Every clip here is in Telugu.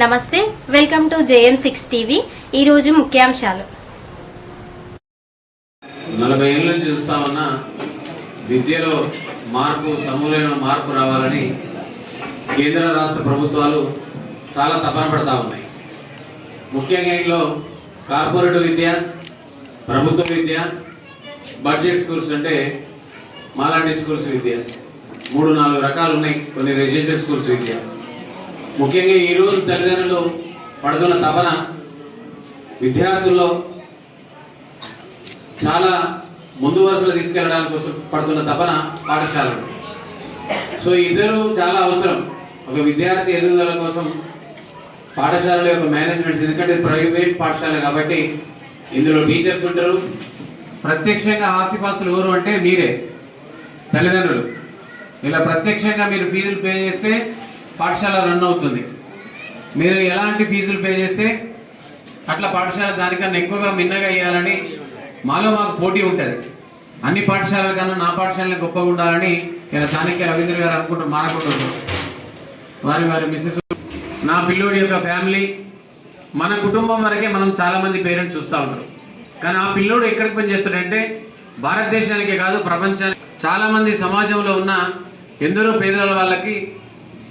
నమస్తే, వెల్కమ్ టు JM6 టీవీ. ఈరోజు ముఖ్యాంశాలు. 40 ఏళ్ళ నుంచి చూస్తా ఉన్న విద్యలో సమూలమైన మార్పు రావాలని కేంద్ర రాష్ట్ర ప్రభుత్వాలు చాలా తపన పడతా ఉన్నాయి. ముఖ్యంగా ఇంట్లో కార్పొరేట్ విద్య, ప్రభుత్వ విద్య, బడ్జెట్ స్కూల్స్ అంటే మాలాంటి స్కూల్స్ విద్య 3-4 రకాలు ఉన్నాయి. కొన్ని రెసిడెన్షియల్ స్కూల్స్ విద్య. ముఖ్యంగా ఈరోజు తల్లిదండ్రులు పడుతున్న తపన విద్యార్థుల్లో చాలా ముందు వరుసలో తీసుకెళ్ళడానికి కోసం పడుతున్న తపన పాఠశాలలు. సో ఇద్దరు చాలా అవసరం. ఒక విద్యార్థి ఎదుగుదల కోసం పాఠశాలల యొక్క మేనేజ్మెంట్, ఎందుకంటే ప్రైవేట్ పాఠశాల కాబట్టి ఇందులో టీచర్స్ ఉంటారు. ప్రత్యక్షంగా ఆస్తిపాస్తులు ఎవరు అంటే మీరే తల్లిదండ్రులు. ఇలా ప్రత్యక్షంగా మీరు ఫీజులు పే చేస్తే పాఠశాల రన్ అవుతుంది. మీరు ఎలాంటి ఫీజులు పే చేస్తే అట్లా పాఠశాల దానికన్నా ఎక్కువగా మిన్నగా ఇవ్వాలని మాకు పోటీ ఉంటుంది. అన్ని పాఠశాలల కన్నా నా పాఠశాలని గొప్పగా ఉండాలని ఇలా చాణక్య రవీంద్ర గారు మానుకుంటున్నారు. వారి మిస్సెస్, నా పిల్లోడి యొక్క ఫ్యామిలీ, మన కుటుంబం వరకే మనం చాలామంది పేరెంట్స్ చూస్తూ ఉంటారు. కానీ ఆ పిల్లోడు ఎక్కడికి పని చేస్తాడంటే భారతదేశానికే కాదు ప్రపంచానికి చాలామంది సమాజంలో ఉన్న ఎందరో పేదల వాళ్ళకి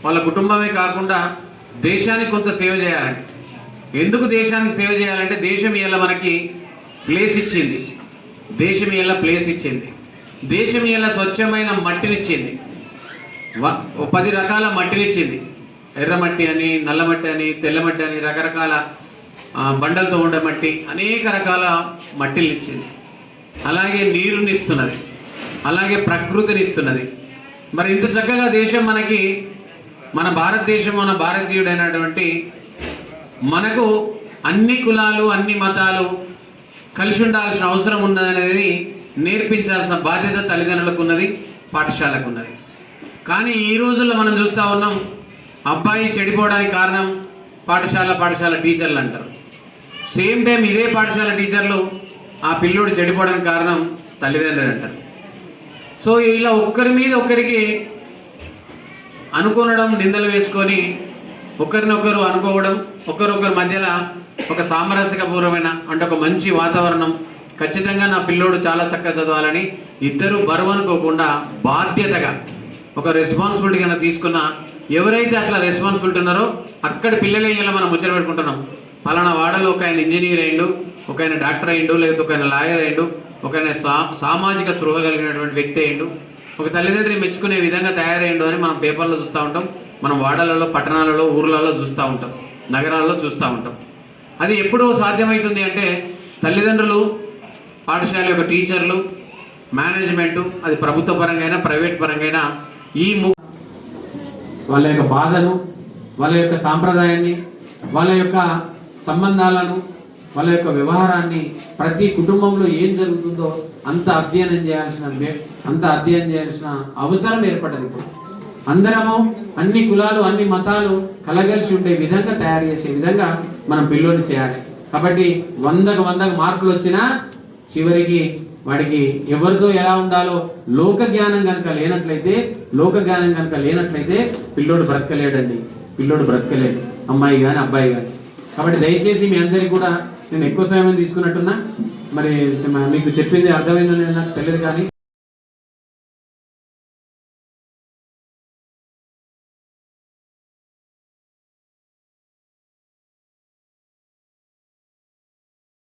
వాళ్ళ కుటుంబమే కాకుండా దేశానికి కొంత సేవ చేయాలండి. ఎందుకు దేశానికి సేవ చేయాలంటే దేశం ఇలా మనకి ప్లేస్ ఇచ్చింది. దేశం ఇలా స్వచ్ఛమైన మట్టినిచ్చింది. 10 రకాల మట్టినిచ్చింది. ఎర్రమట్టి అని, నల్లమట్టి అని, తెల్లమట్టి అని, రకరకాల బండలతో ఉండే మట్టి, అనేక రకాల మట్టినిచ్చింది. అలాగే నీరునిస్తున్నది, అలాగే ప్రకృతినిస్తున్నది. మరి ఇంత చక్కగా దేశం మనకి, మన భారతదేశం, మన భారతీయుడైనటువంటి మనకు అన్ని కులాలు, అన్ని మతాలు కలిసి ఉండాల్సిన అవసరం ఉన్నదనేది నేర్పించాల్సిన బాధ్యత తల్లిదండ్రులకు ఉన్నది, పాఠశాలకు ఉన్నది. కానీ ఈ రోజుల్లో మనం చూస్తూ ఉన్నాం, అబ్బాయి చెడిపోవడానికి కారణం పాఠశాల టీచర్లు అంటారు. సేమ్ టైం ఇదే పాఠశాల టీచర్లు ఆ పిల్లోడు చెడిపోవడానికి కారణం తల్లిదండ్రులు అంటారు. సో ఇలా ఒక్కరి మీద ఒకరికి అనుకోనడం, నిందలు వేసుకొని ఒకరినొకరు అనుకోవడం, ఒకరొకరి మధ్యలో ఒక సామరస్యపూర్వమైన అంటే ఒక మంచి వాతావరణం, ఖచ్చితంగా నా పిల్లోడు చాలా చక్కగా చదవాలని ఇద్దరు బరువు అనుకోకుండా బాధ్యతగా ఒక రెస్పాన్సిబిలిటీ కన్నా తీసుకున్న ఎవరైతే అట్లా రెస్పాన్సిబిలిటీ ఉన్నారో అక్కడ పిల్లలే ఇలా మనం ముచ్చట పెట్టుకుంటున్నాం. పలానా వాడలో ఒక ఆయన ఇంజనీర్ అయ్యిండు, ఒక ఆయన డాక్టర్ అయ్యిండు, లేకపోతే ఒక ఆయన లాయర్ అయ్యిండు, ఒక ఆయన సామాజిక స్పృహ కలిగినటువంటి వ్యక్తి అయ్యిండు, ఒక తల్లిదండ్రులు మెచ్చుకునే విధంగా తయారయ్యిండు అని మనం పేపర్లో చూస్తూ ఉంటాం. మనం వాడలలో, పట్టణాలలో, ఊర్లలో చూస్తూ ఉంటాం, నగరాల్లో చూస్తూ ఉంటాం. అది ఎప్పుడు సాధ్యమవుతుంది అంటే తల్లిదండ్రులు, పాఠశాల యొక్క టీచర్లు, మేనేజ్మెంటు, అది ప్రభుత్వ పరంగా ప్రైవేట్ పరంగా ఈ వాళ్ళ యొక్క బాధను, వాళ్ళ యొక్క సాంప్రదాయాన్ని, వాళ్ళ యొక్క సంబంధాలను, వాళ్ళ యొక్క వ్యవహారాన్ని, ప్రతి కుటుంబంలో ఏం జరుగుతుందో అంత అధ్యయనం చేయాల్సిన అవసరం ఏర్పడ్డది. ఇప్పుడు అందరము అన్ని కులాలు, అన్ని మతాలు కలగలిసి ఉండే విధంగా తయారు చేసే విధంగా మనం పిల్లోని చేయాలి. కాబట్టి 100కు మార్కులు వచ్చినా చివరికి వాడికి ఎవరితో ఎలా ఉండాలో లోక జ్ఞానం కనుక లేనట్లయితే పిల్లోడు బ్రతకలేడండి. అమ్మాయి కానీ అబ్బాయి కానీ. కాబట్టి దయచేసి మీ అందరికీ కూడా నేను ఎక్కువ సమయం తీసుకున్నట్టున్నా, మరి మీకు చెప్పింది అర్థమైందని నాకు తెలియదు కానీ